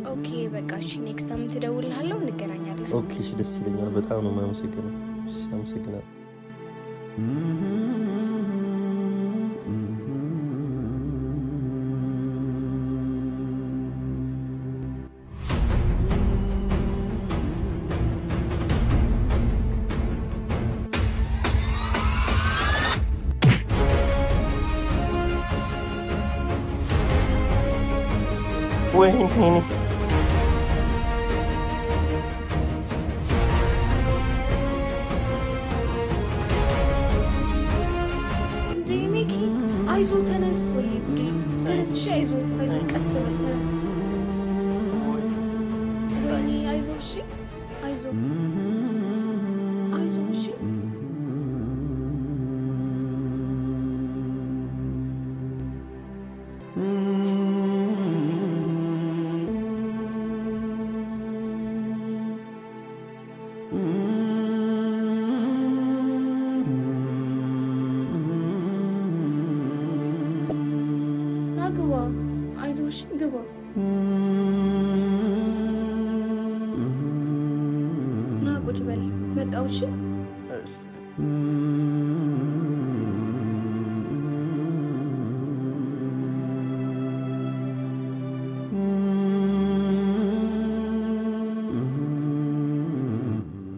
ኦኬ በቃ እሺ ኔክስት ሳምንት እደውልልሃለሁ እንገናኛለን። ኦኬ እሺ ደስ ይለኛል በጣም ነው የማመሰግነው። እሺ አመሰግናለሁ። ወይኔ አይዞ ተነስ፣ ወይ ጉዴ ተነስ። እሺ አይዞ ቀስ በል ተነስ። ሮኒ አይዞ፣ እሺ አይዞ አይዞ፣ እሺ ግባ፣ አይዞሽ ግባ። ና ቁጭ በል። መጣሁ። እሺ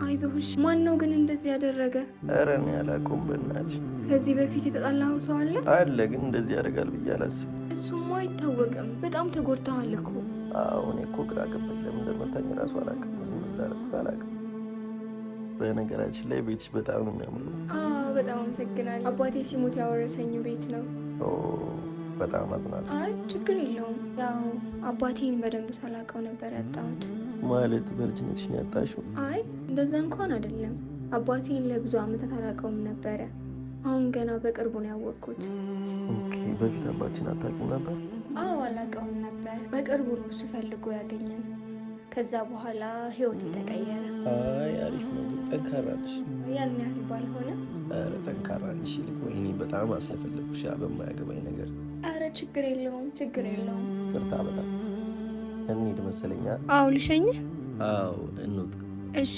አይዞሽ። ማን ነው ግን እንደዚህ ያደረገ? ኧረ እኔ አላውቀውም በእናትሽ። ከዚህ በፊት የተጣላኸው ሰው አለ? አለ ግን እንደዚህ ያደርጋል ብዬ አላስብም። እሱማ አይታወቅም። በጣም ተጎድተሃል እኮ። አዎ እኔ እኮ ግራ ገባኝ። ለምን እንደመታኝ እራሱ አላውቅም። ምን እንዳደረኩት አላውቅም። በነገራችን ላይ ቤትሽ በጣም ነው የሚያምረው። በጣም አመሰግናለሁ። አባቴ ሲሞት ያወረሰኝ ቤት ነው። በጣም አዝናለሁ። አይ ችግር የለውም። ያው አባቴን በደንብ ሳላውቀው ነበር ያጣሁት። ማለት በልጅነትሽ ነው ያጣሽው? አይ እንደዛ እንኳን አይደለም። አባቴን ለብዙ ዓመታት አላውቀውም ነበረ። አሁን ገና በቅርቡ ነው ያወቅኩት። ኦኬ በፊት አባትሽን አታውቂም ነበር? አዎ አላውቀውም ነበር። በቅርቡ ነው እሱ ፈልጎ ያገኘን። ከዛ በኋላ ህይወቴ ተቀየረ። አይ አሪፍ ነው። ጠንካራ ነሽ። ያን ያህል ባልሆነ ኧረ ጠንካራ ነሽ። ይልቅ ወይኔ በጣም አስለፈለኩሽ በማያገባኝ ነገር። ኧረ ችግር የለውም ችግር የለውም። ይቅርታ በጣም እንሂድ መሰለኛ። አዎ ልሸኝህ? አዎ እንውጣ። እሺ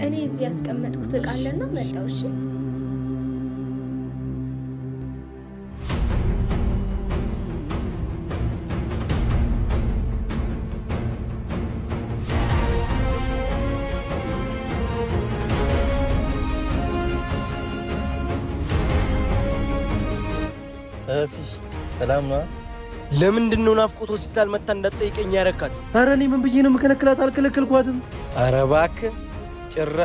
እኔ እዚህ ያስቀመጥኩት ዕቃ አለና መጣሁ። እሺ ፊሽ ሰላም ነው? ለምንድን ነው ናፍቆት ሆስፒታል መታ እንዳትጠይቀኝ ያረካት? ኧረ እኔ ምን ብዬ ነው የምከለክላት? አልከለከልኳትም። ኧረ እባክህ ጭራ